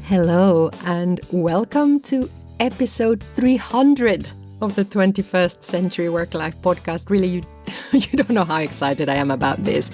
Hello and welcome to episode 300 of the 21st Century Work-Life podcast. Really, you don't know how excited I am about this.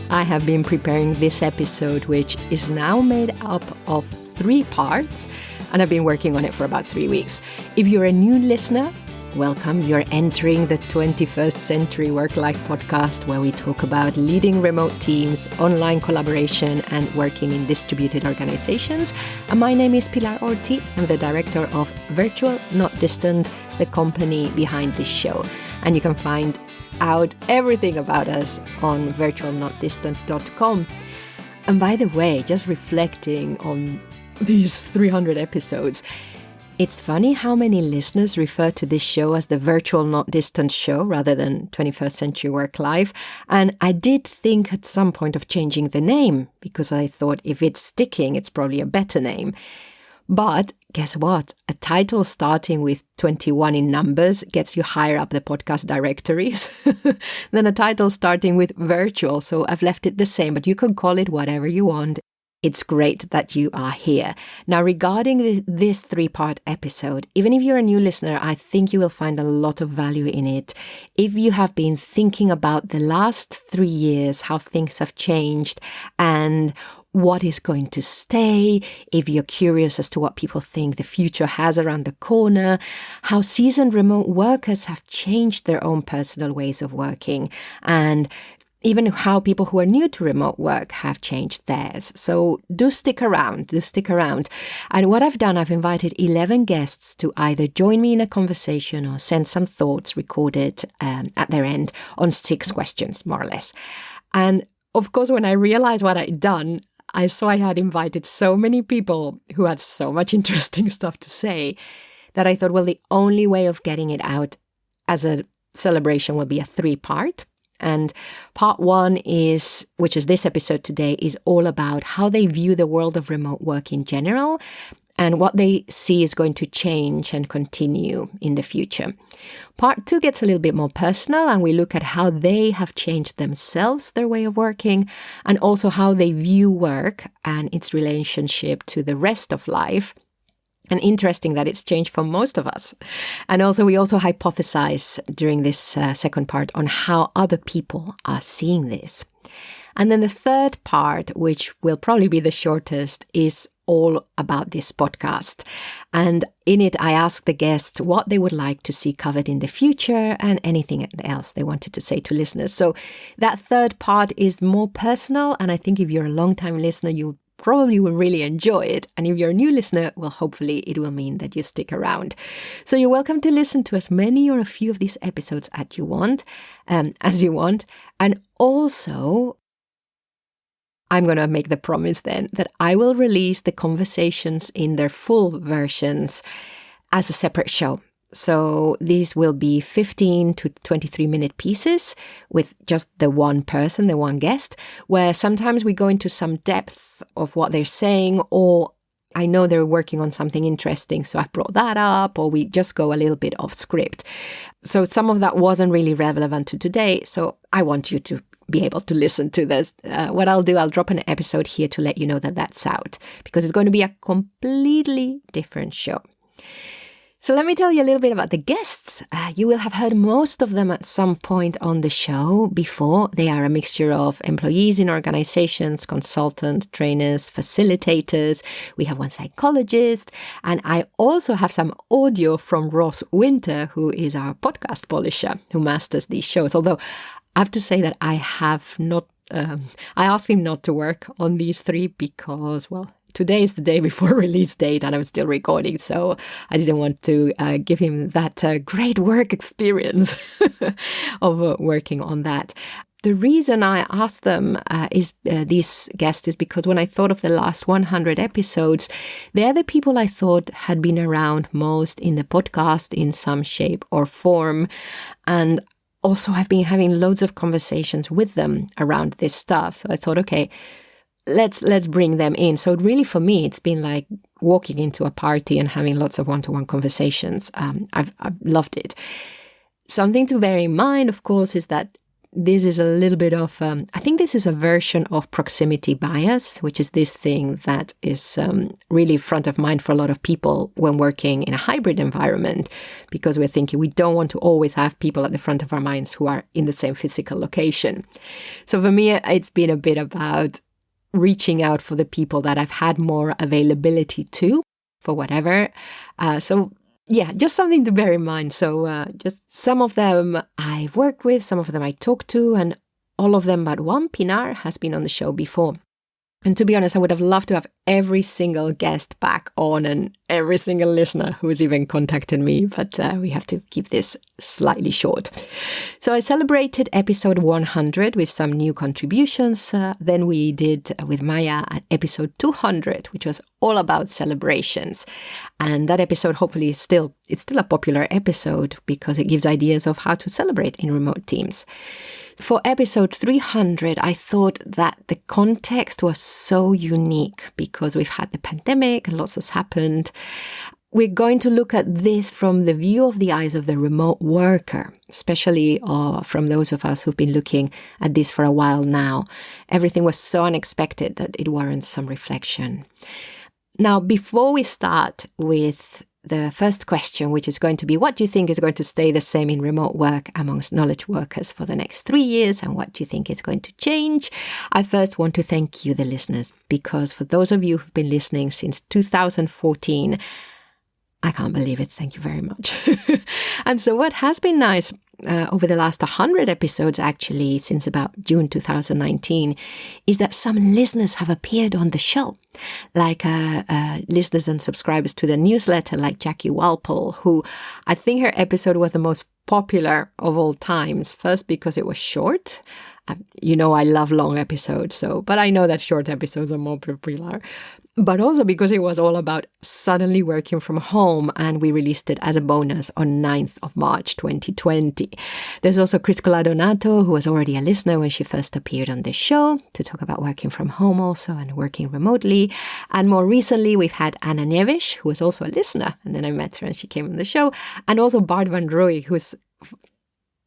I have been preparing this episode, which is now made up of 3 parts, and I've been working on it for about 3 weeks. If you're a new listener, welcome. You're entering the 21st Century Work-Life podcast, where we talk about leading remote teams, online collaboration, and working in distributed organizations. And my name is Pilar Orti. I'm the director of Virtual Not Distant, the company behind this show. And you can find out everything about us on virtualnotdistant.com. And by the way, just reflecting on these 300 episodes, it's funny how many listeners refer to this show as the Virtual Not Distant show rather than 21st Century Work Life. And I did think at some point of changing the name because I thought if it's sticking, it's probably a better name. But guess what? A title starting with 21 in numbers gets you higher up the podcast directories than a title starting with virtual. So I've left it the same, but you can call it whatever you want. It's great that you are here. Now, regarding this 3-part episode, even if you're a new listener, I think you will find a lot of value in it. If you have been thinking about the last 3 years, how things have changed and what is going to stay, if you're curious as to what people think the future has around the corner, how seasoned remote workers have changed their own personal ways of working, and even how people who are new to remote work have changed theirs. So do stick around. And what I've done, I've invited 11 guests to either join me in a conversation or send some thoughts recorded at their end on 6 questions, more or less. And of course, when I realized what I'd done, I saw I had invited so many people who had so much interesting stuff to say that I thought, well, the only way of getting it out as a celebration will be a 3-part. And part 1 is, which is this episode today, is all about how they view the world of remote work in general and what they see is going to change and continue in the future. Part 2 gets a little bit more personal, and we look at how they have changed themselves, their way of working, and also how they view work and its relationship to the rest of life. And interesting that it's changed for most of us. And also, we also hypothesize during this second part on how other people are seeing this. And then the 3rd part, which will probably be the shortest, is all about this podcast. And in it, I asked the guests what they would like to see covered in the future and anything else they wanted to say to listeners. So that 3rd part is more personal. And I think if you're a long-time listener, you probably will really enjoy it. And if you're a new listener, well, hopefully it will mean that you stick around. So you're welcome to listen to as many or a few of these episodes as you want. And also, I'm going to make the promise then that I will release the conversations in their full versions as a separate show. So these will be 15 to 23-minute pieces with just the one person, the one guest, where sometimes we go into some depth of what they're saying, or I know they're working on something interesting, so I brought that up, or we just go a little bit off script. So some of that wasn't really relevant to today, so I want you to be able to listen to this. What I'll do, I'll drop an episode here to let you know that that's out, because it's going to be a completely different show. So let me tell you a little bit about the guests. You will have heard most of them at some point on the show before. They are a mixture of employees in organizations, consultants, trainers, facilitators. We have one psychologist. And I also have some audio from Ross Winter, who is our podcast polisher, who masters these shows. Although I have to say that I have not, I asked him not to work on these 3 because, well, today is the day before release date and I'm still recording, so I didn't want to give him that great work experience of working on that. The reason I asked them these guests is because when I thought of the last 100 episodes, they're the people I thought had been around most in the podcast in some shape or form. And also I've been having loads of conversations with them around this stuff. So I thought, okay, let's bring them in. So really for me, it's been like walking into a party and having lots of one-to-one conversations. I've loved it. Something to bear in mind, of course, is that this is a little bit of, I think this is a version of proximity bias, which is this thing that is really front of mind for a lot of people when working in a hybrid environment, because we're thinking we don't want to always have people at the front of our minds who are in the same physical location. So for me, it's been a bit about reaching out for the people that I've had more availability to for whatever. Yeah, just something to bear in mind. So just some of them I've worked with, some of them I talked to, and all of them but one, Pinar, has been on the show before. And to be honest, I would have loved to have every single guest back on and every single listener who's even contacted me, but we have to keep this slightly short. So I celebrated episode 100 with some new contributions. Then we did with Maya at episode 200, which was all about celebrations. And that episode hopefully is still a popular episode because it gives ideas of how to celebrate in remote teams. For episode 300, I thought that the context was so unique because we've had the pandemic and lots has happened. We're going to look at this from the view of the eyes of the remote worker, especially from those of us who've been looking at this for a while now. Everything was so unexpected that it warrants some reflection. Now, before we start with the first question, which is going to be, what do you think is going to stay the same in remote work amongst knowledge workers for the next 3 years, and what do you think is going to change? I first want to thank you, the listeners, because for those of you who've been listening since 2014, I can't believe it. Thank you very much. And so what has been nice over the last 100 episodes, actually, since about June 2019, is that some listeners have appeared on the show, like listeners and subscribers to the newsletter, like Jackie Walpole, who I think her episode was the most popular of all times. First, because it was short. I love long episodes, but I know that short episodes are more popular. But also because it was all about suddenly working from home, and we released it as a bonus on 9th of March 2020. There's also Chris Coladonato, who was already a listener when she first appeared on this show, to talk about working from home also and working remotely. And more recently, we've had Anna Neves, who was also a listener, and then I met her and she came on the show. And also Bart van Rooij, who's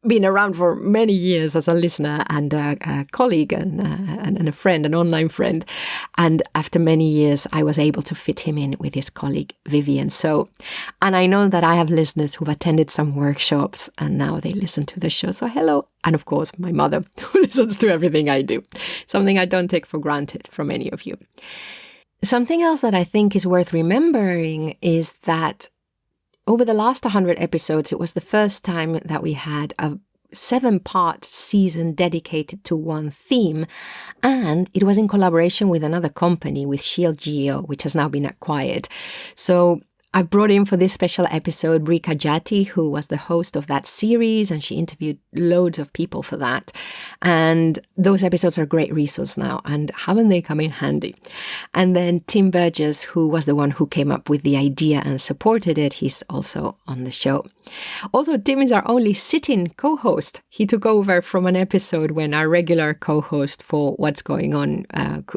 been around for many years as a listener and a colleague and a friend, an online friend. And after many years, I was able to fit him in with his colleague, Vivian. And I know that I have listeners who've attended some workshops and now they listen to the show. So hello. And of course, my mother, who listens to everything I do. Something I don't take for granted from any of you. Something else that I think is worth remembering is that over the last 100 episodes, it was the first time that we had a 7-part season dedicated to one theme, and it was in collaboration with another company, with Shield Geo, which has now been acquired. So I brought in for this special episode Bree Cagiatti, who was the host of that series, and she interviewed loads of people for that. And those episodes are a great resource now, and haven't they come in handy? And then Tim Burgess, who was the one who came up with the idea and supported it, he's also on the show. Also, Tim is our only sit-in co-host. He took over from an episode when our regular co-host for What's Going On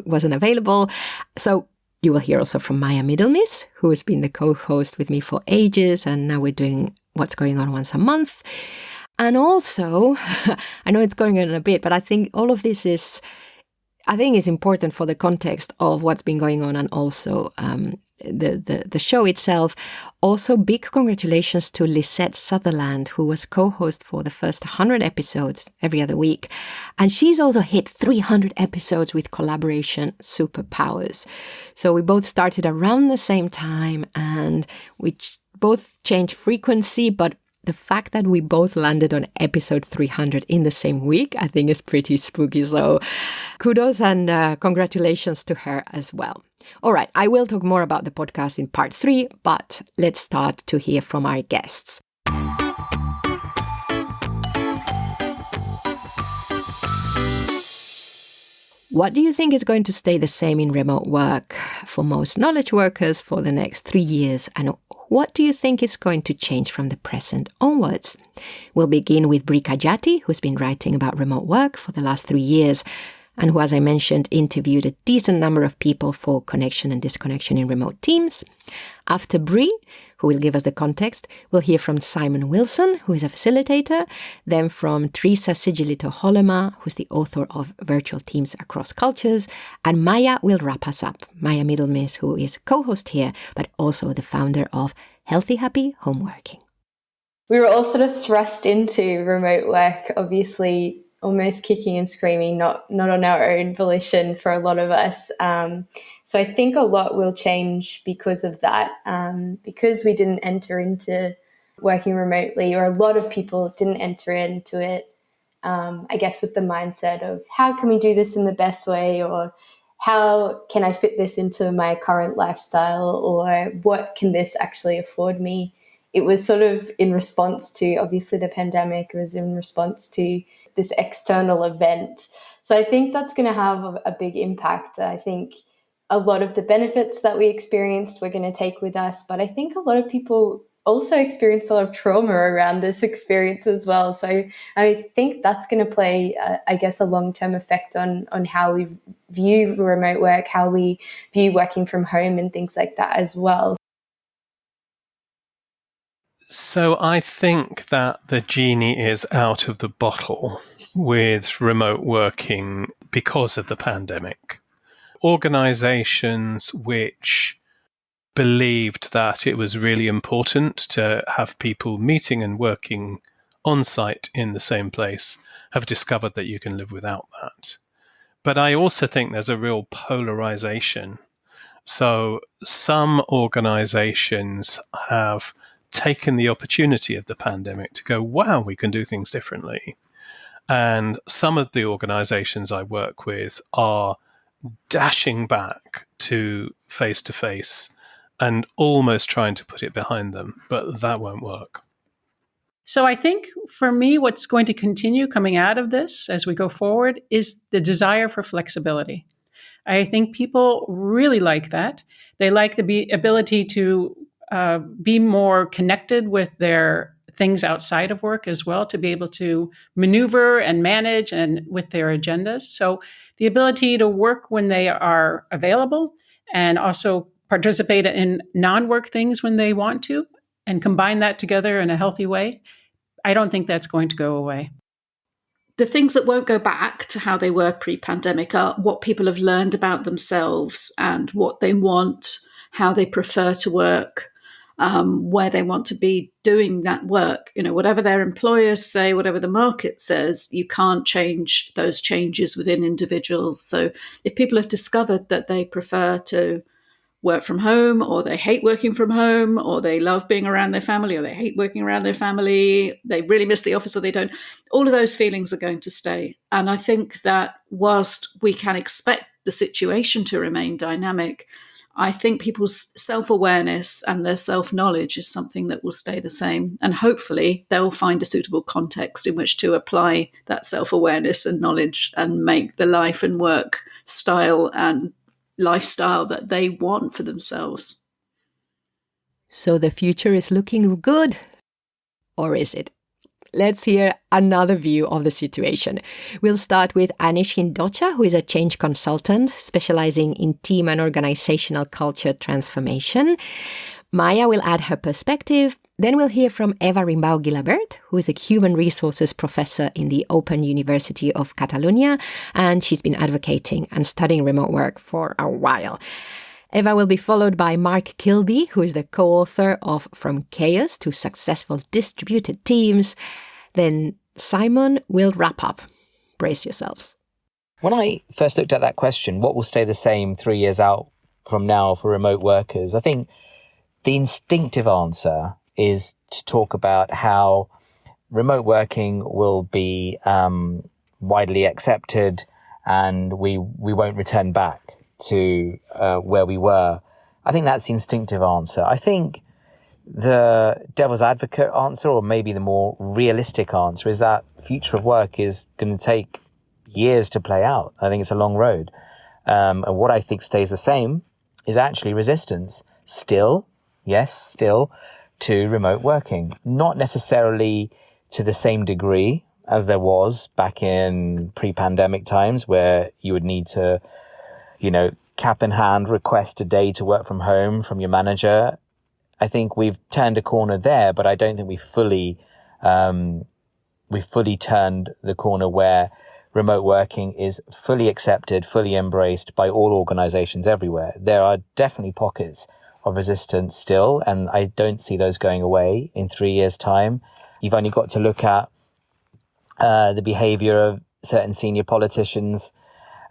wasn't available. So you will hear also from Maya Middelmiss, who has been the co-host with me for ages, and now we're doing What's Going On once a month. And also, I know it's going on a bit, but I think all of this is important for the context of what's been going on, and also the show itself. Also, big congratulations to Lisette Sutherland, who was co-host for the first 100 episodes every other week. And she's also hit 300 episodes with collaboration superpowers. So we both started around the same time, and we both changed frequency, but the fact that we both landed on episode 300 in the same week, I think is pretty spooky. So kudos and congratulations to her as well. All right, I will talk more about the podcast in part 3, but let's start to hear from our guests. What do you think is going to stay the same in remote work for most knowledge workers for the next 3 years? And what do you think is going to change from the present onwards? We'll begin with Bree Cagiatti, who's been writing about remote work for the last 3 years. and who, as I mentioned, interviewed a decent number of people for connection and disconnection in remote teams. After Bree, who will give us the context, we'll hear from Simon Wilson, who is a facilitator, then from Theresa Sigilito Hollema, who's the author of Virtual Teams Across Cultures, and Maya will wrap us up. Maya Middelmiss, who is co-host here, but also the founder of Healthy Happy Homeworking. We were all sort of thrust into remote work, obviously almost kicking and screaming, not on our own volition for a lot of us. So I think a lot will change because of that, because we didn't enter into working remotely, or a lot of people didn't enter into it, I guess with the mindset of how can we do this in the best way, or how can I fit this into my current lifestyle, or what can this actually afford me? It was sort of in response to, obviously, the pandemic. It was in response to this external event. So I think that's going to have a big impact. I think a lot of the benefits that we experienced we're going to take with us, but I think a lot of people also experience a lot of trauma around this experience as well. So I think that's going to play, I guess, a long-term effect on how we view remote work, how we view working from home and things like that as well. So I think that the genie is out of the bottle with remote working because of the pandemic. Organizations which believed that it was really important to have people meeting and working on site in the same place have discovered that you can live without that. But I also think there's a real polarization. So some organizations have taken the opportunity of the pandemic to go, wow, we can do things differently. And some of the organizations I work with are dashing back to face-to-face and almost trying to put it behind them, but that won't work. So I think for me, what's going to continue coming out of this as we go forward is the desire for flexibility. I think people really like that. They like the ability to be more connected with their things outside of work as well, to be able to maneuver and manage and with their agendas. So the ability to work when they are available and also participate in non-work things when they want to and combine that together in a healthy way, I don't think that's going to go away. The things that won't go back to how they were pre-pandemic are what people have learned about themselves and what they want, how they prefer to work, where they want to be doing that work. You know, whatever their employers say, whatever the market says, you can't change those changes within individuals. So if people have discovered that they prefer to work from home, or they hate working from home, or they love being around their family, or they hate working around their family, they really miss the office or they don't, all of those feelings are going to stay. And I think that whilst we can expect the situation to remain dynamic, I think people's self-awareness and their self-knowledge is something that will stay the same. And hopefully they'll find a suitable context in which to apply that self-awareness and knowledge and make the life and work style and lifestyle that they want for themselves. So the future is looking good, or is it? Let's hear another view of the situation. We'll start with Anish Hindocha, who is a change consultant specializing in team and organizational culture transformation. Maya will add her perspective. Then we'll hear from Eva Rimbau-Gilabert, who is a human resources professor in the Open University of Catalonia, and she's been advocating and studying remote work for a while. Eva will be followed by Mark Kilby, who is the co-author of From Chaos to Successful Distributed Teams. Then Simon will wrap up. Brace yourselves. When I first looked at that question, what will stay the same 3 years out from now for remote workers? I think the instinctive answer is to talk about how remote working will be widely accepted and we won't return back to where we were. I think that's the instinctive answer. I think the devil's advocate answer, or maybe the more realistic answer, is that future of work is going to take years to play out. I think it's a long road. And what I think stays the same is actually resistance. Still to remote working. Not necessarily to the same degree as there was back in pre-pandemic times, where you would need to, cap in hand, request a day to work from home from your manager. I think we've turned a corner there, but I don't think we fully turned the corner where remote working is fully accepted, fully embraced by all organizations everywhere. There are definitely pockets of resistance still, and I don't see those going away in 3 years' time. You've only got to look at the behavior of certain senior politicians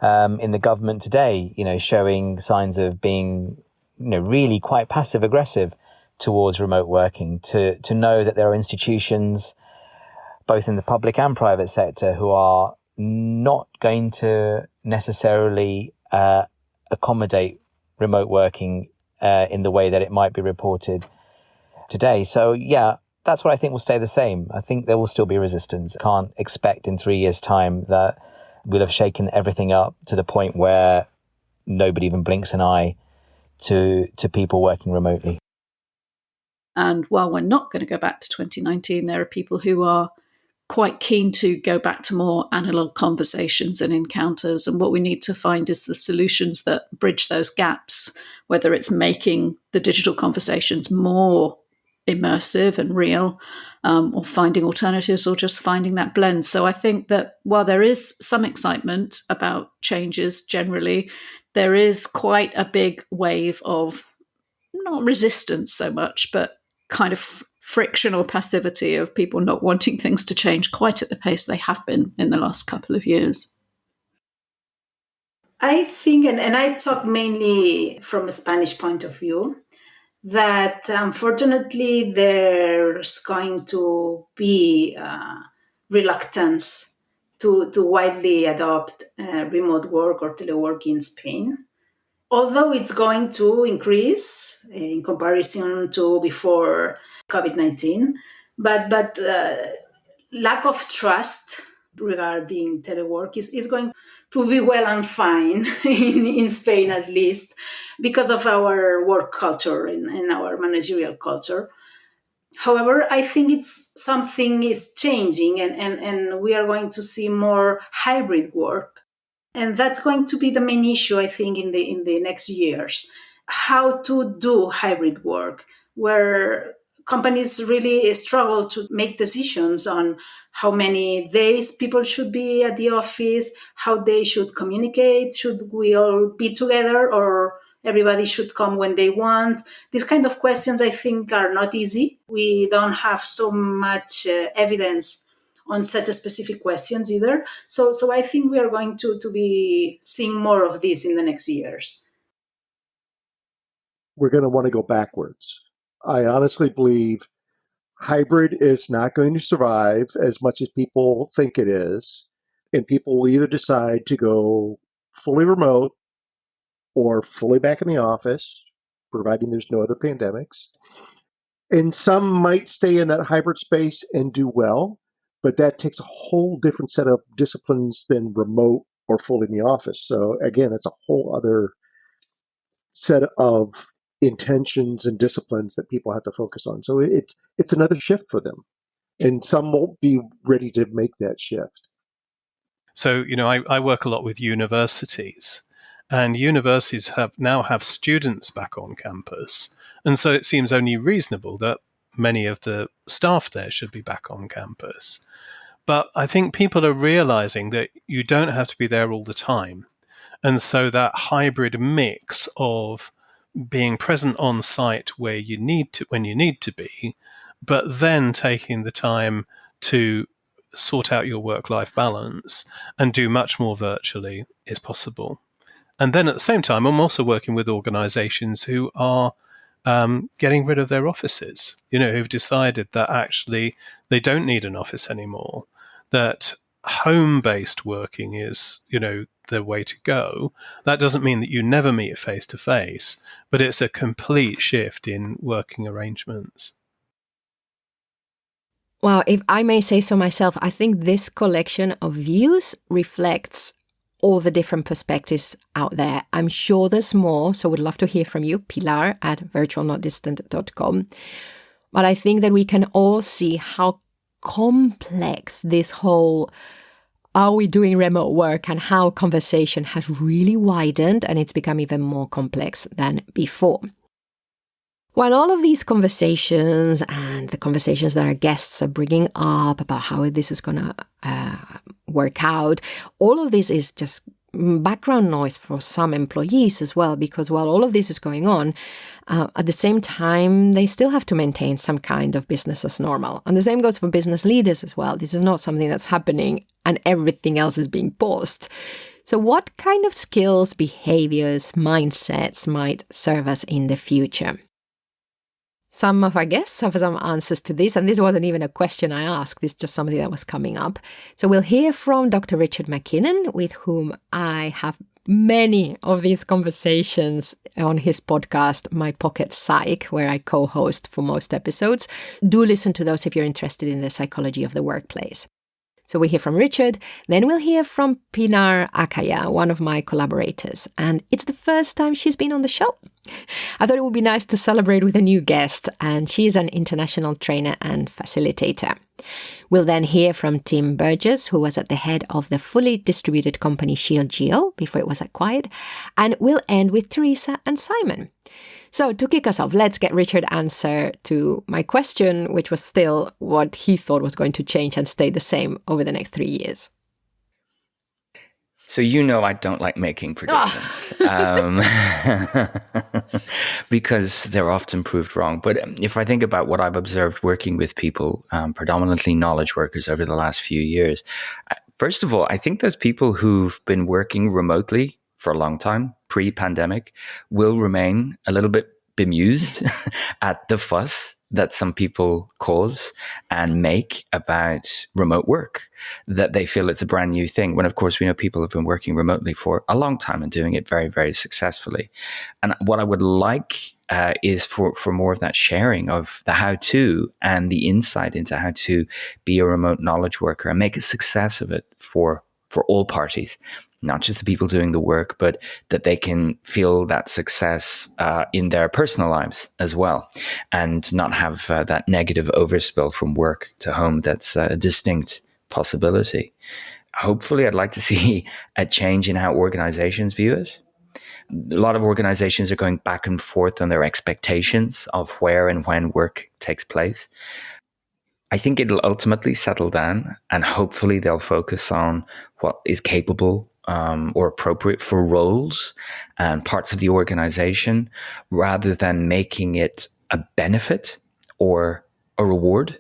in the government today, showing signs of being, really quite passive aggressive towards remote working, to know that there are institutions, both in the public and private sector, who are not going to necessarily accommodate remote working in the way that it might be reported today. So, yeah, that's what I think will stay the same. I think there will still be resistance. Can't expect in 3 years' time that we'll have shaken everything up to the point where nobody even blinks an eye to people working remotely. And while we're not going to go back to 2019, there are people who are quite keen to go back to more analog conversations and encounters. And what we need to find is the solutions that bridge those gaps, whether it's making the digital conversations more immersive and real, or finding alternatives, or just finding that blend. So I think that while there is some excitement about changes generally, there is quite a big wave of not resistance so much, but kind of friction or passivity of people not wanting things to change quite at the pace they have been in the last couple of years. I think, and I talk mainly from a Spanish point of view, that unfortunately there's going to be reluctance to widely adopt remote work or telework in Spain. Although it's going to increase in comparison to before COVID-19, but lack of trust regarding telework is going to be well and fine in Spain, at least, because of our work culture and our managerial culture. However, I think something is changing, and we are going to see more hybrid work. And that's going to be the main issue, I think, in the next years. How to do hybrid work, where companies really struggle to make decisions on how many days people should be at the office, how they should communicate, should we all be together or everybody should come when they want. These kind of questions, I think, are not easy. We don't have so much evidence on such a specific questions either. So I think we are going to be seeing more of this in the next years. We're going to want to go backwards. I honestly believe hybrid is not going to survive as much as people think it is. And people will either decide to go fully remote or fully back in the office, providing there's no other pandemics. And some might stay in that hybrid space and do well, but that takes a whole different set of disciplines than remote or fully in the office. So again, it's a whole other set of intentions and disciplines that people have to focus on. So it's another shift for them. And some won't be ready to make that shift. So, I work a lot with universities, and universities now have students back on campus. And so it seems only reasonable that many of the staff there should be back on campus. But I think people are realizing that you don't have to be there all the time. And so that hybrid mix of being present on site where you need to, when you need to be, but then taking the time to sort out your work-life balance and do much more virtually is possible. And then at the same time, I'm also working with organizations who are getting rid of their offices, who've decided that actually they don't need an office anymore, that home-based working is, the way to go. That doesn't mean that you never meet face-to-face, but it's a complete shift in working arrangements. Well, if I may say so myself, I think this collection of views reflects all the different perspectives out there. I'm sure there's more, so would love to hear from you, Pilar at virtualnotdistant.com. But I think that we can all see how complex this whole are we doing remote work and how conversation has really widened and it's become even more complex than before. While all of these conversations and the conversations that our guests are bringing up about how this is going to work out, all of this is just background noise for some employees as well, because while all of this is going on, at the same time, they still have to maintain some kind of business as normal. And the same goes for business leaders as well. This is not something that's happening and everything else is being paused. So what kind of skills, behaviors, mindsets might serve us in the future? Some of our guests have some answers to this, and this wasn't even a question I asked. It's just something that was coming up. So we'll hear from Dr. Richard MacKinnon, with whom I have many of these conversations on his podcast, My Pocket Psych, where I co-host for most episodes. Do listen to those if you're interested in the psychology of the workplace. So we hear from Richard, then we'll hear from Pinar Akkaya, one of my collaborators. And it's the first time she's been on the show. I thought it would be nice to celebrate with a new guest, and she's an international trainer and facilitator. We'll then hear from Tim Burgess, who was at the head of the fully distributed company Shield Geo before it was acquired. And we'll end with Theresa and Simon. So to kick us off, let's get Richard's answer to my question, which was still what he thought was going to change and stay the same over the next 3 years. So I don't like making predictions because they're often proved wrong. But if I think about what I've observed working with people, predominantly knowledge workers over the last few years, first of all, I think those people who've been working remotely for a long time, pre-pandemic, will remain a little bit bemused at the fuss that some people cause and make about remote work, that they feel it's a brand new thing, when of course we know people have been working remotely for a long time and doing it very, very successfully. And what I would like is for more of that sharing of the how-to and the insight into how to be a remote knowledge worker and make a success of it for all parties. Not just the people doing the work, but that they can feel that success in their personal lives as well, and not have that negative overspill from work to home. That's a distinct possibility. Hopefully, I'd like to see a change in how organizations view it. A lot of organizations are going back and forth on their expectations of where and when work takes place. I think it'll ultimately settle down, and hopefully they'll focus on what is capable or appropriate for roles and parts of the organization, rather than making it a benefit or a reward.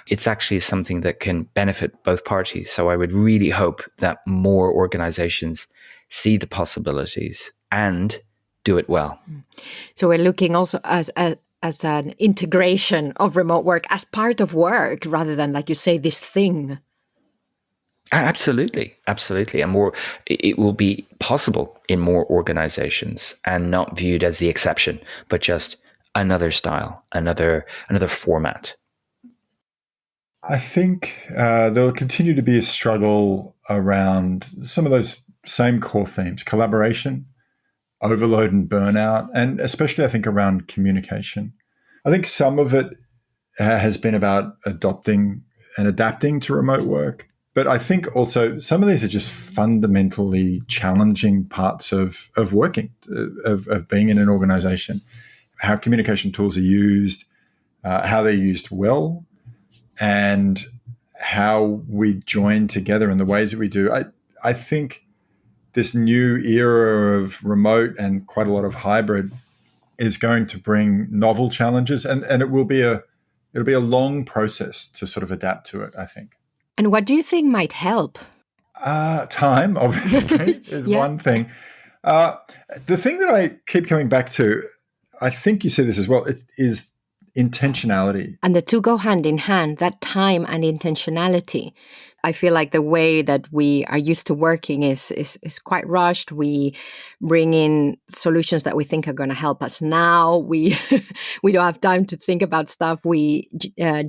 It's actually something that can benefit both parties. So I would really hope that more organizations see the possibilities and do it well. So we're looking also as an integration of remote work as part of work, rather than, like you say, this thing. Absolutely. And it will be possible in more organizations and not viewed as the exception, but just another style, another format. I think there'll continue to be a struggle around some of those same core themes: collaboration, overload and burnout, and especially I think around communication. I think some of it has been about adopting and adapting to remote work. But I think also some of these are just fundamentally challenging parts of working, of being in an organization, how communication tools are used, how they're used well, and how we join together in the ways that we do. I think this new era of remote and quite a lot of hybrid is going to bring novel challenges, and it'll be a long process to sort of adapt to it, I think. And what do you think might help? Time, obviously, is one thing. The thing that I keep coming back to, I think you see this as well, it is intentionality. And the two go hand in hand, that time and intentionality. I feel like the way that we are used to working is quite rushed. We bring in solutions that we think are going to help us now. We don't have time to think about stuff. We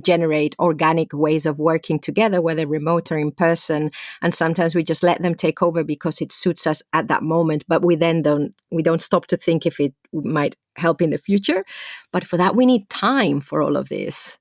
generate organic ways of working together, whether remote or in person. And sometimes we just let them take over because it suits us at that moment. But we don't stop to think if it might help in the future. But for that, we need time for all of this.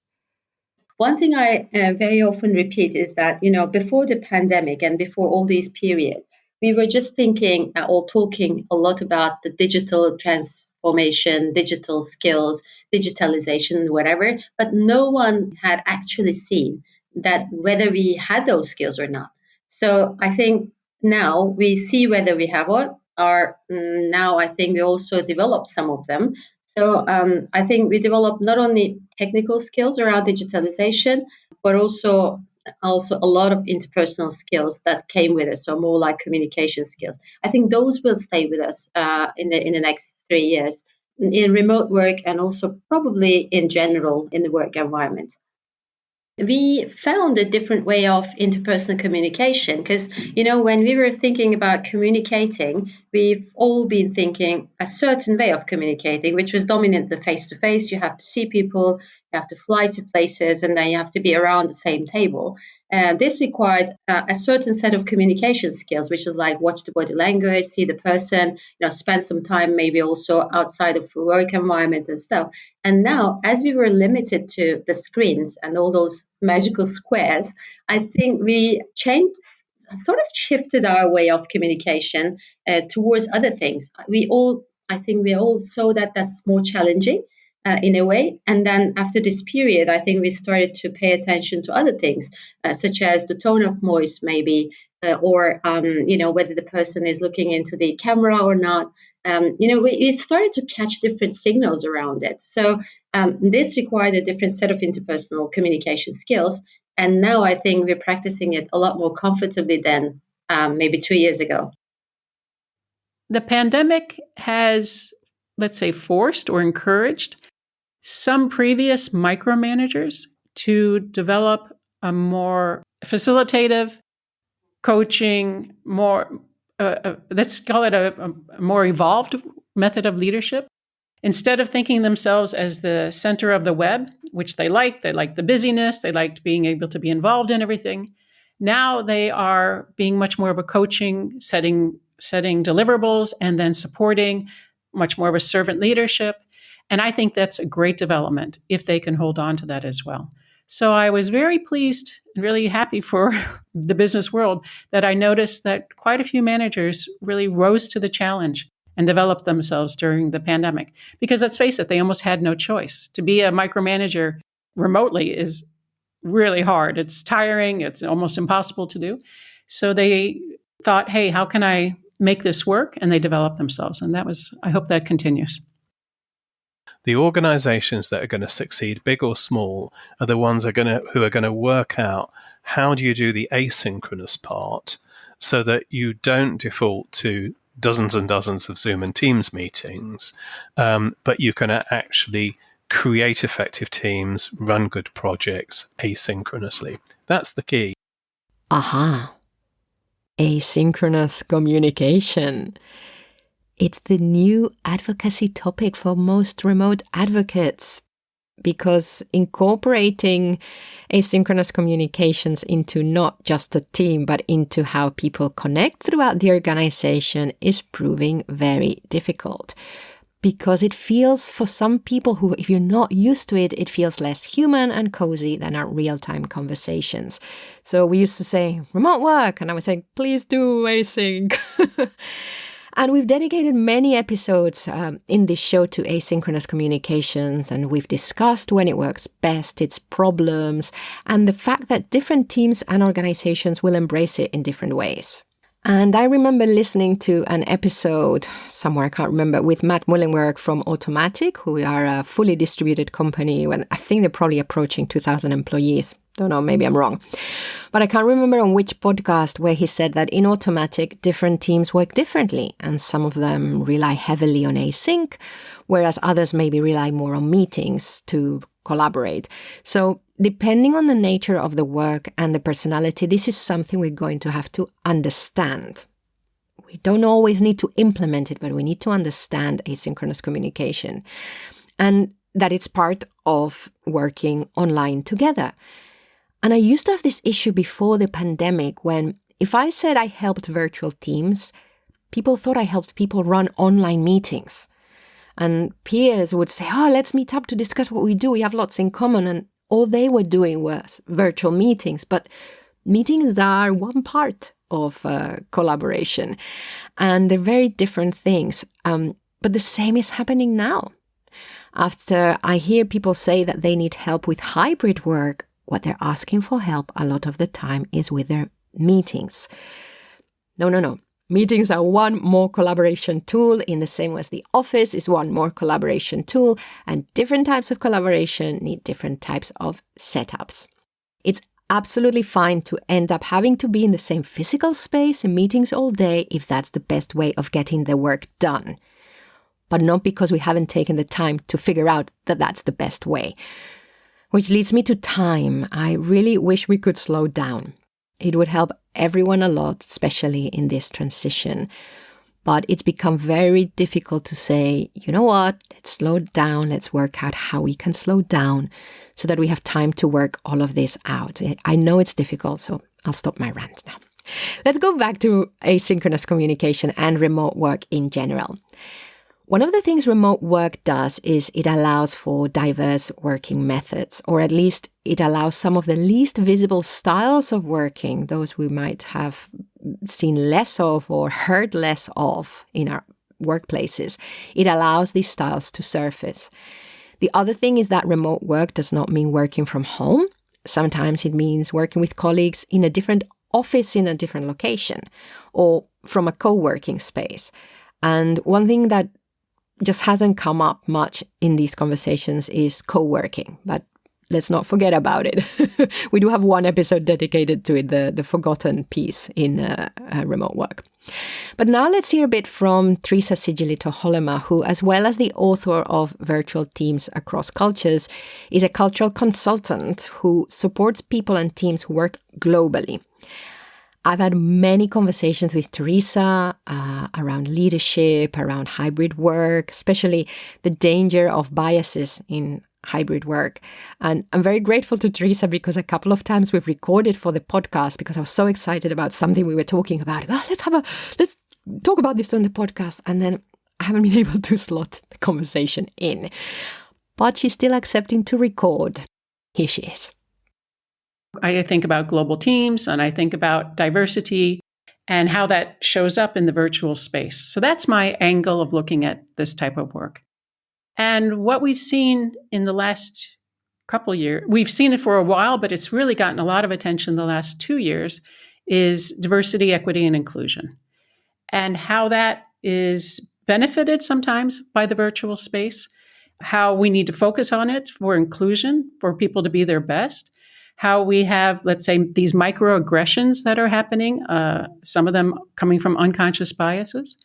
One thing I very often repeat is that, before the pandemic and before all these periods, we were just thinking or talking a lot about the digital transformation, digital skills, digitalization, whatever, but no one had actually seen that whether we had those skills or not. So I think now we see whether we have what, or now I think we also develop some of them. So I think we developed not only technical skills around digitalization, but also a lot of interpersonal skills that came with us, so more like communication skills. I think those will stay with us in the next 3 years in remote work and also probably in general in the work environment. We found a different way of interpersonal communication because, when we were thinking about communicating, we've all been thinking a certain way of communicating, which was dominant the face-to-face. You have to see people, you have to fly to places, and then you have to be around the same table. This required a certain set of communication skills, which is like watch the body language, see the person, spend some time maybe also outside of the work environment and stuff. And now, as we were limited to the screens and all those magical squares, I think we sort of shifted our way of communication towards other things. I think we all saw that that's more challenging in a way. And then after this period, I think we started to pay attention to other things, such as the tone of voice, maybe, or whether the person is looking into the camera or not. We started to catch different signals around it. So this required a different set of interpersonal communication skills. And now I think we're practicing it a lot more comfortably than maybe 2 years ago. The pandemic has, let's say, forced or encouraged some previous micromanagers to develop a more facilitative, coaching, let's call it a more evolved method of leadership. Instead of thinking themselves as the center of the web, which they liked the busyness, they liked being able to be involved in everything. Now they are being much more of a coaching, setting deliverables, and then supporting, much more of a servant leadership. And I think that's a great development if they can hold on to that as well. So I was very pleased and really happy for the business world that I noticed that quite a few managers really rose to the challenge and developed themselves during the pandemic. Because let's face it, they almost had no choice. To be a micromanager remotely is really hard. It's tiring. It's almost impossible to do. So they thought, hey, how can I make this work? And they developed themselves. And I hope that continues. The organizations that are going to succeed, big or small, are the ones who are going to work out how do you do the asynchronous part so that you don't default to dozens and dozens of Zoom and Teams meetings, but you can actually create effective teams, run good projects asynchronously. That's the key. Aha. Asynchronous communication. It's the new advocacy topic for most remote advocates because incorporating asynchronous communications into not just a team, but into how people connect throughout the organization is proving very difficult. Because it feels, for some people who, if you're not used to it, it feels less human and cozy than our real-time conversations. So we used to say, remote work, and I was saying, please do async. And we've dedicated many episodes in this show to asynchronous communications, and we've discussed when it works best, its problems, and the fact that different teams and organizations will embrace it in different ways. And I remember listening to an episode somewhere, I can't remember, with Matt Mullenweg from Automatic, who are a fully distributed company. I think they're probably approaching 2,000 employees. Don't know, maybe I'm wrong. But I can't remember on which podcast where he said that in Automatic, different teams work differently. And some of them rely heavily on async, whereas others maybe rely more on meetings to collaborate. So depending on the nature of the work and the personality, this is something we're going to have to understand. We don't always need to implement it, but we need to understand asynchronous communication and that it's part of working online together. And I used to have this issue before the pandemic when if I said I helped virtual teams, people thought I helped people run online meetings. And peers would say, let's meet up to discuss what we do. We have lots in common. And all they were doing was virtual meetings. But meetings are one part of collaboration, and they're very different things. But the same is happening now. After I hear people say that they need help with hybrid work, what they're asking for help a lot of the time is with their meetings. No. Meetings are one more collaboration tool in the same way as the office is one more collaboration tool, and different types of collaboration need different types of setups. It's absolutely fine to end up having to be in the same physical space in meetings all day if that's the best way of getting the work done. But not because we haven't taken the time to figure out that that's the best way. Which leads me to time. I really wish we could slow down. It would help everyone a lot, especially in this transition. But it's become very difficult to say, you know what, let's slow down, let's work out how we can slow down so that we have time to work all of this out. I know it's difficult, so I'll stop my rant now. Let's go back to asynchronous communication and remote work in general. One of the things remote work does is it allows for diverse working methods, or at least it allows some of the least visible styles of working, those we might have seen less of or heard less of in our workplaces. It allows these styles to surface. The other thing is that remote work does not mean working from home. Sometimes it means working with colleagues in a different office in a different location or from a co-working space. And one thing that just hasn't come up much in these conversations is co-working, but let's not forget about it. We do have one episode dedicated to it, the forgotten piece in remote work. But now let's hear a bit from Theresa Sigilito Hollema, who, as well as the author of Virtual Teams Across Cultures, is a cultural consultant who supports people and teams who work globally. I've had many conversations with Theresa around leadership, around hybrid work, especially the danger of biases in hybrid work. And I'm very grateful to Theresa because a couple of times we've recorded for the podcast because I was so excited about something we were talking about. Oh, let's talk about this on the podcast. And then I haven't been able to slot the conversation in. But she's still accepting to record. Here she is. I think about global teams and I think about diversity and how that shows up in the virtual space. So that's my angle of looking at this type of work. And what we've seen in the last couple of years, we've seen it for a while, but it's really gotten a lot of attention the last 2 years, is diversity, equity, and inclusion. And how that is benefited sometimes by the virtual space, how we need to focus on it for inclusion, for people to be their best. How we have, let's say, these microaggressions that are happening, some of them coming from unconscious biases.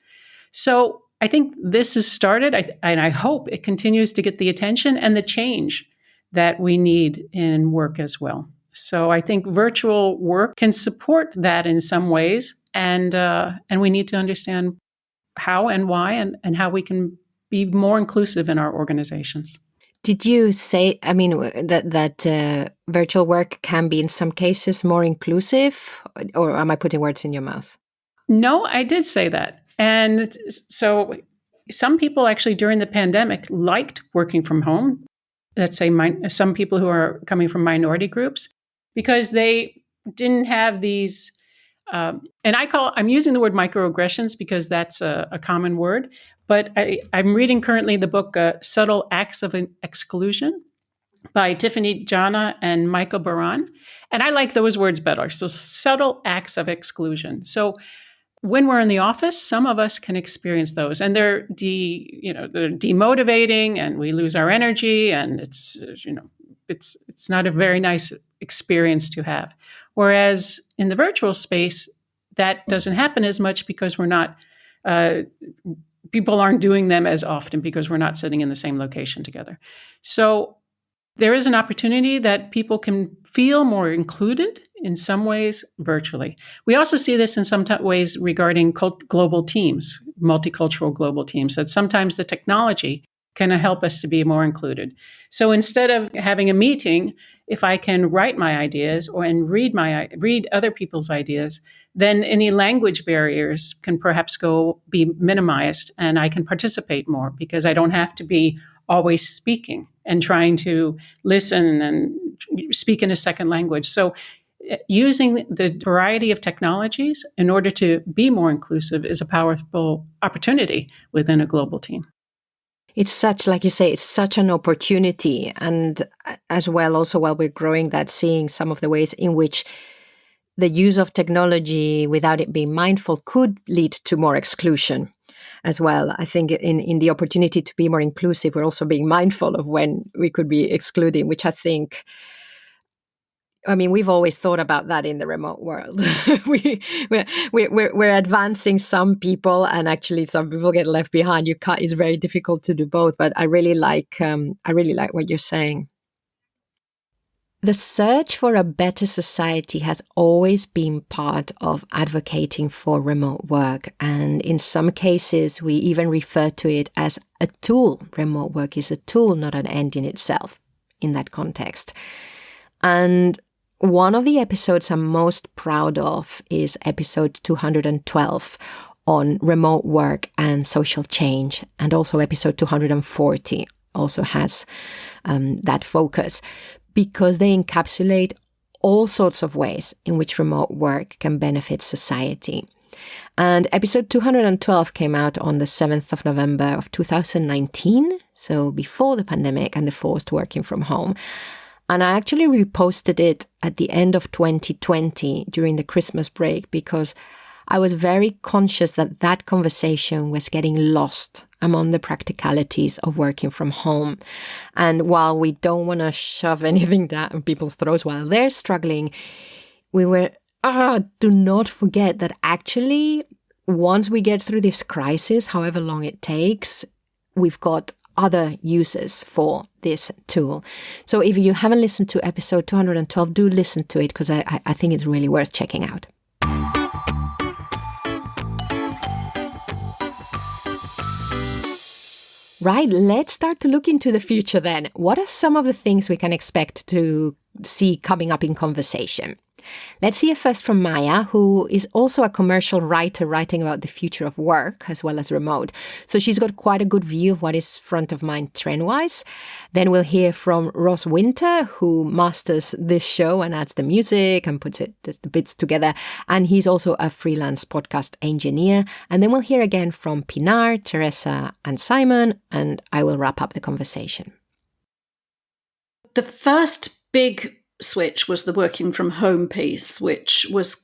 So I think this has started, and I hope it continues to get the attention and the change that we need in work as well. So I think virtual work can support that in some ways, and we need to understand how and why and how we can be more inclusive in our organizations. Did you say, that virtual work can be in some cases more inclusive, or am I putting words in your mouth? No, I did say that. And so some people actually during the pandemic liked working from home. Let's say some people who are coming from minority groups, because they didn't have these, and I'm using the word microaggressions because that's a common word. But I'm reading currently the book Subtle Acts of Exclusion by Tiffany Jana and Michael Baran. And I like those words better. So subtle acts of exclusion. So when we're in the office, some of us can experience those, and they're demotivating, and we lose our energy, and it's not a very nice experience to have. Whereas in the virtual space, that doesn't happen as much because we're not. People aren't doing them as often because we're not sitting in the same location together. So there is an opportunity that people can feel more included in some ways virtually. We also see this in some ways regarding global teams, multicultural global teams, that sometimes the technology can help us to be more included. So instead of having a meeting, if I can write my ideas and read other people's ideas, then any language barriers can perhaps be minimized, and I can participate more because I don't have to be always speaking and trying to listen and speak in a second language. So using the variety of technologies in order to be more inclusive is a powerful opportunity within a global team. It's such, like you say, it's such an opportunity. And as well, also while we're growing that, seeing some of the ways in which the use of technology without it being mindful could lead to more exclusion as well. I think in the opportunity to be more inclusive, we're also being mindful of when we could be excluding, which I think, I mean, we've always thought about that in the remote world. We're advancing some people, and actually some people get left behind. It's very difficult to do both. But I really like what you're saying. The search for a better society has always been part of advocating for remote work. And in some cases, we even refer to it as a tool. Remote work is a tool, not an end in itself in that context. And one of the episodes I'm most proud of is episode 212 on remote work and social change. And also episode 240 also has that focus, because they encapsulate all sorts of ways in which remote work can benefit society. And episode 212 came out on the 7th of November of 2019, so before the pandemic and the forced working from home. And I actually reposted it at the end of 2020 during the Christmas break, because I was very conscious that that conversation was getting lost among the practicalities of working from home. And while we don't want to shove anything down people's throats while they're struggling, we were, do not forget that actually, once we get through this crisis, however long it takes, we've got other uses for this tool. So if you haven't listened to episode 212, do listen to it, because I think it's really worth checking out. Right, let's start to look into the future then. What are some of the things we can expect to see coming up in conversation? Let's hear first from Maya, who is also a commercial writer writing about the future of work as well as remote. So she's got quite a good view of what is front of mind trend-wise. Then we'll hear from Ross Winter, who masters this show and adds the music and puts the bits together. And he's also a freelance podcast engineer. And then we'll hear again from Pinar, Theresa and Simon, and I will wrap up the conversation. The first big switch was the working from home piece, which was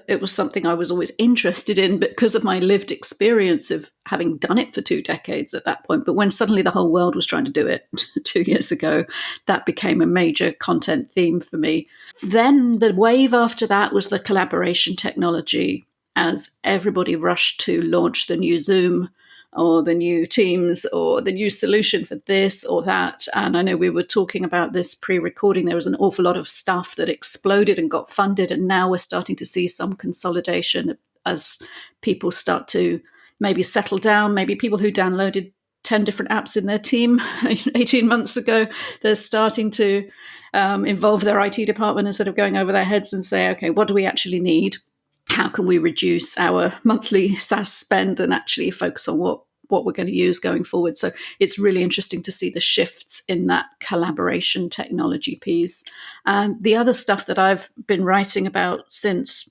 it was something I was always interested in because of my lived experience of having done it for 2 decades at that point. But when suddenly the whole world was trying to do it 2 years ago, that became a major content theme for me. Then the wave after that was the collaboration technology, as everybody rushed to launch the new Zoom or the new Teams or the new solution for this or that. And I know we were talking about this pre-recording. There was an awful lot of stuff that exploded and got funded. And now we're starting to see some consolidation as people start to maybe settle down. Maybe people who downloaded 10 different apps in their team 18 months ago, they're starting to involve their IT department instead of going over their heads and say, okay, what do we actually need? How can we reduce our monthly SaaS spend and actually focus on what we're going to use going forward? So it's really interesting to see the shifts in that collaboration technology piece. And the other stuff that I've been writing about since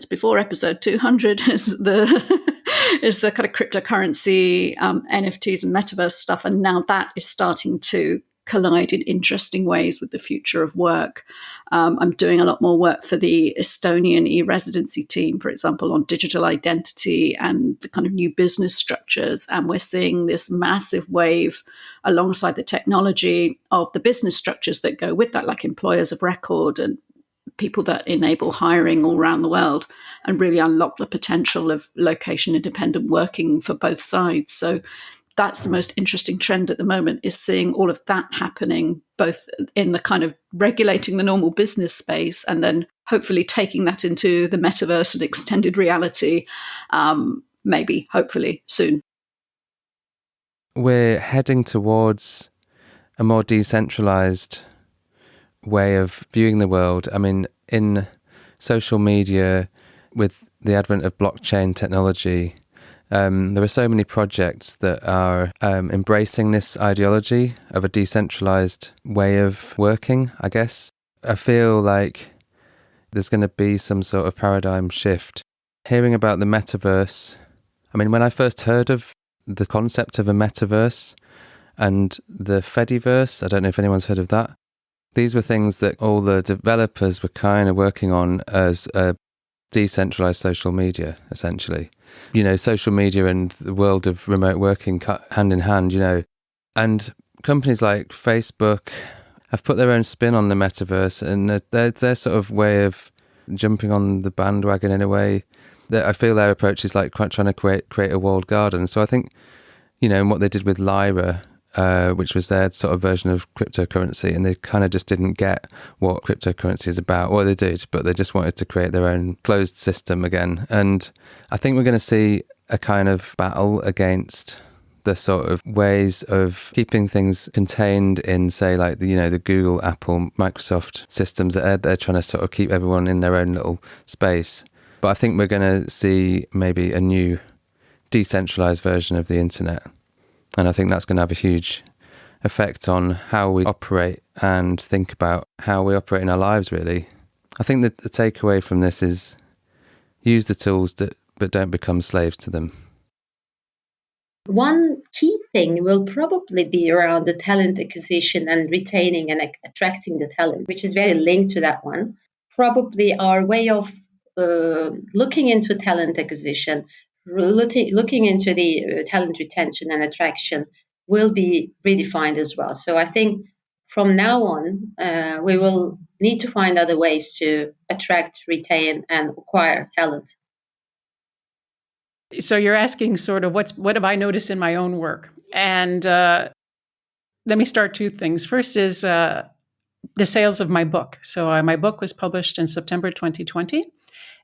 before episode 200 is the kind of cryptocurrency, NFTs and metaverse stuff. And now that is starting to collide in interesting ways with the future of work. I'm doing a lot more work for the Estonian e-residency team, for example, on digital identity and the kind of new business structures. And we're seeing this massive wave alongside the technology of the business structures that go with that, like employers of record and people that enable hiring all around the world and really unlock the potential of location independent working for both sides. So that's the most interesting trend at the moment, is seeing all of that happening, both in the kind of regulating the normal business space and then hopefully taking that into the metaverse and extended reality, maybe, hopefully, soon. We're heading towards a more decentralized way of viewing the world. I mean, in social media, with the advent of blockchain technology, There are so many projects that are embracing this ideology of a decentralized way of working, I guess. I feel like there's going to be some sort of paradigm shift. Hearing about the metaverse, I mean, when I first heard of the concept of a metaverse and the Fediverse, I don't know if anyone's heard of that. These were things that all the developers were kind of working on as a decentralized social media, essentially. You know, social media and the world of remote working cut hand in hand, you know. And companies like Facebook have put their own spin on the metaverse, and their sort of way of jumping on the bandwagon in a way that I feel their approach is like quite trying to create a walled garden. So I think, you know, and what they did with Lyra, which was their sort of version of cryptocurrency, and they kind of just didn't get what cryptocurrency is about. Well, they did, but they just wanted to create their own closed system again. And I think we're going to see a kind of battle against the sort of ways of keeping things contained in, say, like the Google, Apple, Microsoft systems that they're trying to sort of keep everyone in their own little space. But I think we're going to see maybe a new decentralized version of the internet. And I think that's going to have a huge effect on how we operate and think about how we operate in our lives, really. I think that the takeaway from this is use the tools but don't become slaves to them. One key thing will probably be around the talent acquisition and retaining and attracting the talent, which is very linked to that one. Probably our way of looking into talent acquisition, looking into the talent retention and attraction will be redefined as well. So I think from now on, we will need to find other ways to attract, retain, and acquire talent. So you're asking sort of what have I noticed in my own work? And let me start two things. First is the sales of my book. So my book was published in September 2020.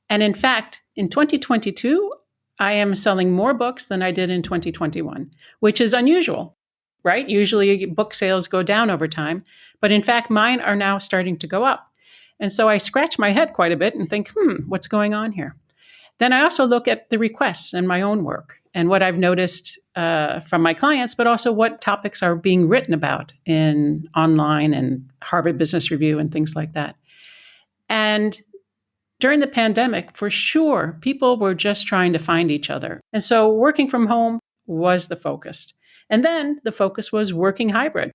And in fact, in 2022, I am selling more books than I did in 2021, which is unusual, right? Usually book sales go down over time. But in fact, mine are now starting to go up. And so I scratch my head quite a bit and think, what's going on here? Then I also look at the requests in my own work and what I've noticed from my clients, but also what topics are being written about in online and Harvard Business Review and things like that. And during the pandemic, for sure, people were just trying to find each other. And so working from home was the focus. And then the focus was working hybrid.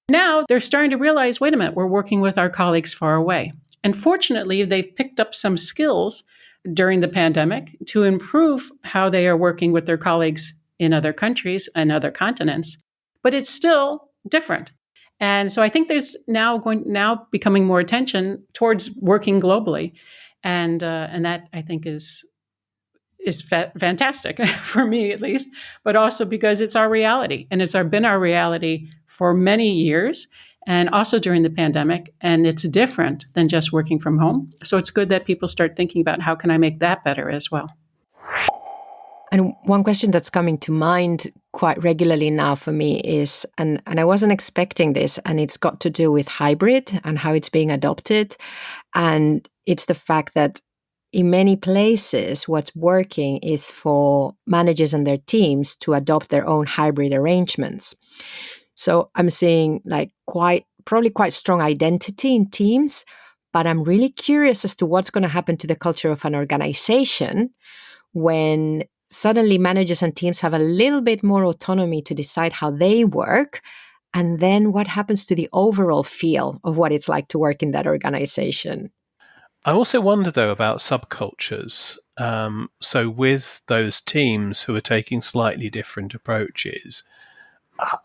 Now they're starting to realize, wait a minute, we're working with our colleagues far away. And fortunately, they've picked up some skills during the pandemic to improve how they are working with their colleagues in other countries and other continents, but it's still different. And so I think there's now becoming more attention towards working globally, and that I think is fantastic for me at least, but also because it's our reality, and it's been our reality for many years. And also during the pandemic, and it's different than just working from home. So it's good that people start thinking about how can I make that better as well. And one question that's coming to mind quite regularly now for me is, and I wasn't expecting this, and it's got to do with hybrid and how it's being adopted. And it's the fact that in many places, what's working is for managers and their teams to adopt their own hybrid arrangements. So I'm seeing like probably quite strong identity in teams, but I'm really curious as to what's going to happen to the culture of an organization when suddenly managers and teams have a little bit more autonomy to decide how they work. And then what happens to the overall feel of what it's like to work in that organization? I also wonder, though, about subcultures. So with those teams who are taking slightly different approaches,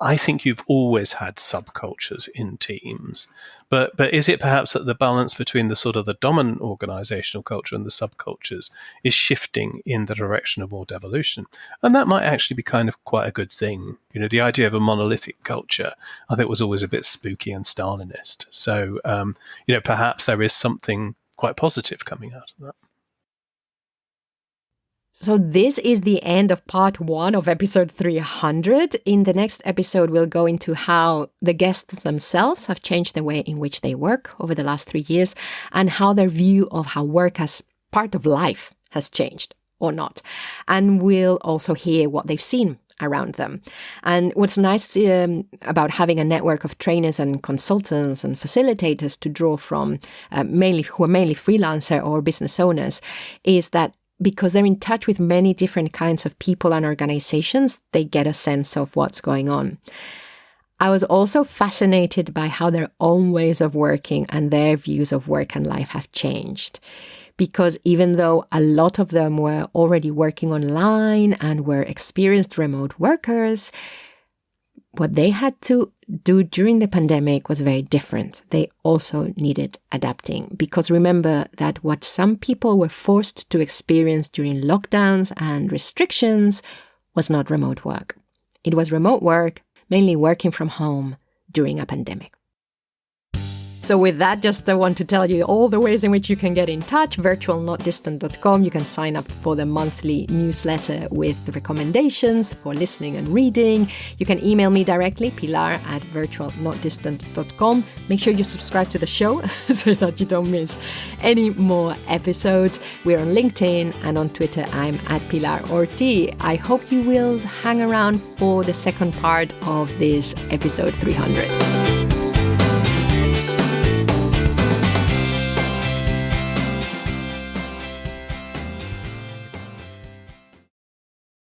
I think you've always had subcultures in teams, but is it perhaps that the balance between the sort of the dominant organizational culture and the subcultures is shifting in the direction of more devolution? And that might actually be kind of quite a good thing. You know, the idea of a monolithic culture, I think, was always a bit spooky and Stalinist. So, perhaps there is something quite positive coming out of that. So this is the end of part 1 of episode 300. In the next episode, we'll go into how the guests themselves have changed the way in which they work over the last 3 years and how their view of how work as part of life has changed or not. And we'll also hear what they've seen around them. And what's nice about having a network of trainers and consultants and facilitators to draw from, who are mainly freelancer or business owners, is that because they're in touch with many different kinds of people and organizations, they get a sense of what's going on. I was also fascinated by how their own ways of working and their views of work and life have changed. Because even though a lot of them were already working online and were experienced remote workers, what they had to do during the pandemic was very different. They also needed adapting. Because remember that what some people were forced to experience during lockdowns and restrictions was not remote work. It was remote work, mainly working from home during a pandemic. So with that, just I want to tell you all the ways in which you can get in touch. virtualnotdistant.com. You can sign up for the monthly newsletter with recommendations for listening and reading. You can email me directly, pilar@virtualnotdistant.com. Make sure you subscribe to the show so that you don't miss any more episodes. We're on LinkedIn and on Twitter. I'm @Pilar Orti. I hope you will hang around for the second part of this episode 300.